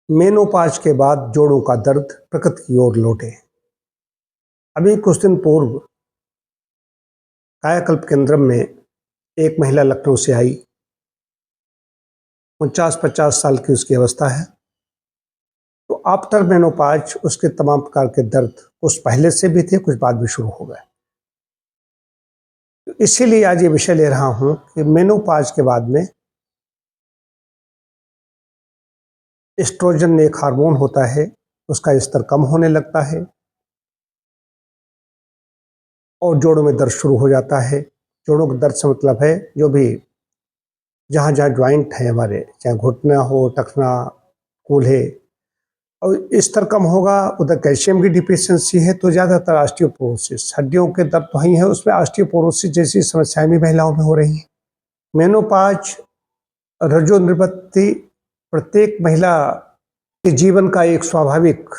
Menopause के बाद जोड़ों का दर्द प्रकृति की ओर लौटे। अभी कुछ दिन पूर्व कायाकल्प केंद्र में एक महिला लखनऊ से आई। 49-50 साल की उसकी अवस्था है। तो आफ्टर मेनोपाज उसके तमाम प्रकार के दर्द कुछ पहले से भी थे, कुछ बाद भी शुरू हो गए। तो इसीलिए आज ये विषय ले रहा हूं कि मेनोपाज के बाद में एस्ट्रोजन एक हार्मोन होता है, उसका स्तर कम होने लगता है और जोड़ों में दर्द शुरू हो जाता है। जोड़ों के दर्द से मतलब है जो भी जहाँ जहाँ ज्वाइंट है हमारे, चाहे घुटना हो, टखना, कूल्हे, और स्तर कम होगा। उधर कैल्शियम की डिफिशियंसी है तो ज़्यादातर ऑस्टियोपोरोसिस, हड्डियों के दर्द तो ही है, उसमें ऑस्टियोपोरोसिस जैसी समस्याएं भी महिलाओं में हो रही हैं। मेनोपाज रजोनिवृत्ति प्रत्येक महिला के जीवन का एक स्वाभाविक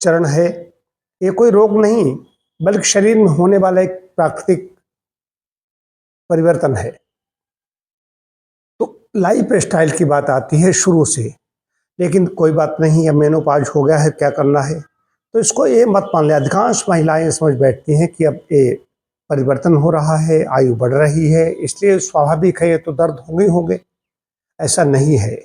चरण है। ये कोई रोग नहीं बल्कि शरीर में होने वाला एक प्राकृतिक परिवर्तन है। तो लाइफ स्टाइल की बात आती है शुरू से, लेकिन कोई बात नहीं, अब मेनोपाज हो गया है, क्या करना है। तो इसको ये मत मान ले, अधिकांश महिलाएं समझ बैठती हैं कि अब ये परिवर्तन हो रहा है, आयु बढ़ रही है, इसलिए स्वाभाविक है, ये तो दर्द होंगे होंगे। ऐसा नहीं है,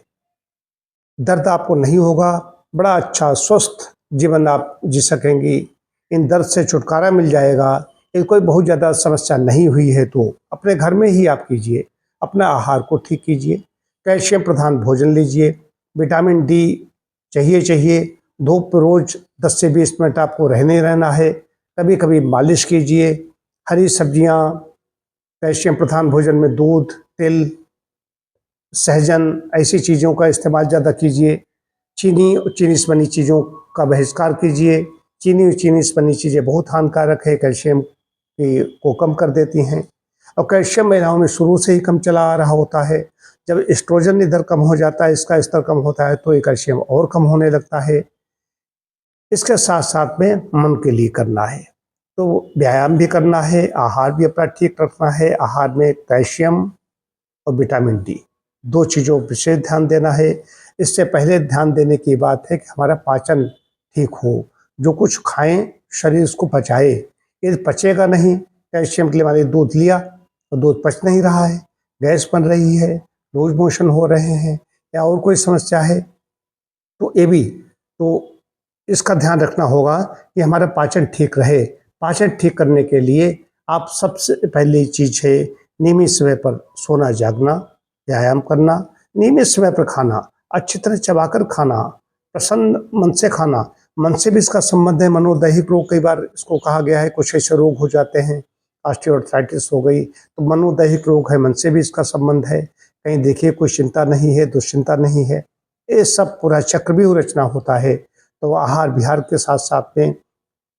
दर्द आपको नहीं होगा, बड़ा अच्छा स्वस्थ जीवन आप जी सकेंगी। इन दर्द से छुटकारा मिल जाएगा। ये कोई बहुत ज़्यादा समस्या नहीं हुई है तो अपने घर में ही आप कीजिए, अपना आहार को ठीक कीजिए, कैल्शियम प्रधान भोजन लीजिए, विटामिन डी चाहिए। धूप पर रोज़ 10 से 20 मिनट आपको रहना है। कभी कभी मालिश कीजिए। हरी सब्जियां, कैल्शियम प्रधान भोजन में दूध, तिल, सहजन, ऐसी चीज़ों का इस्तेमाल ज़्यादा कीजिए। चीनी से बनी चीज़ों का बहिष्कार कीजिए। चीनी से बनी चीज़ें बहुत हानिकारक है, कैल्शियम को कम कर देती हैं। और कैल्शियम महिलाओं में शुरू से ही कम चला आ रहा होता है। जब एस्ट्रोजन इधर कम हो जाता है, इसका स्तर कम होता है, तो ये कैल्शियम और कम होने लगता है। इसके साथ साथ में मन के लिए करना है, तो व्यायाम भी करना है, आहार भी अपना ठीक रखना है। आहार में कैल्शियम और विटामिन डी, दो चीज़ों पर विशेष ध्यान देना है। इससे पहले ध्यान देने की बात है कि हमारा पाचन ठीक हो, जो कुछ खाएं शरीर उसको पचाए। यदि पचेगा नहीं, कैल्शियम के लिए हमारे दूध लिया तो दूध पच नहीं रहा है, गैस बन रही है, लूज मोशन हो रहे हैं या और कोई समस्या है, तो ये भी, तो इसका ध्यान रखना होगा कि हमारा पाचन ठीक रहे। पाचन ठीक करने के लिए आप सबसे पहली चीज़ है नियमित समय पर सोना जागना, व्यायाम करना, नियमित समय पर खाना, अच्छी तरह चबाकर खाना, प्रसन्न मन से खाना। मन से भी इसका संबंध है। मनोदैहिक रोग, कई बार इसको कहा गया है, कुछ ऐसे रोग हो जाते हैं, ऑस्टियोआर्थराइटिस हो गई, तो मनोदैहिक रोग है, मन से भी इसका संबंध है। कहीं देखिए कोई चिंता नहीं है, दुश्चिंता नहीं है, ये सब पूरा चक्रव्यूह रचना होता है। तो आहार विहार के साथ साथ में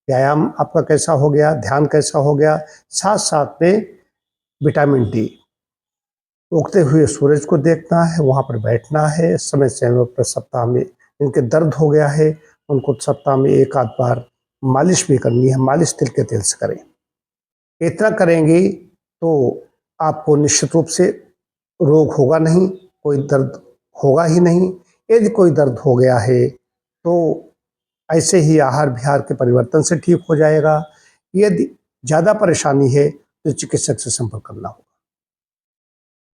व्यायाम आपका कैसा हो गया, ध्यान कैसा हो गया, साथ साथ में विटामिन डी, उगते हुए सूरज को देखना है, वहाँ पर बैठना है, समय समय पर सप्ताह में जिनके दर्द हो गया है उनको सप्ताह में एक आध बार मालिश भी करनी है। मालिश तिल के तेल से करें। इतना करेंगे तो आपको निश्चित रूप से रोग होगा नहीं, कोई दर्द होगा ही नहीं। यदि कोई दर्द हो गया है तो ऐसे ही आहार विहार के परिवर्तन से ठीक हो जाएगा। यदि ज़्यादा परेशानी है तो चिकित्सक से संपर्क करना होगा।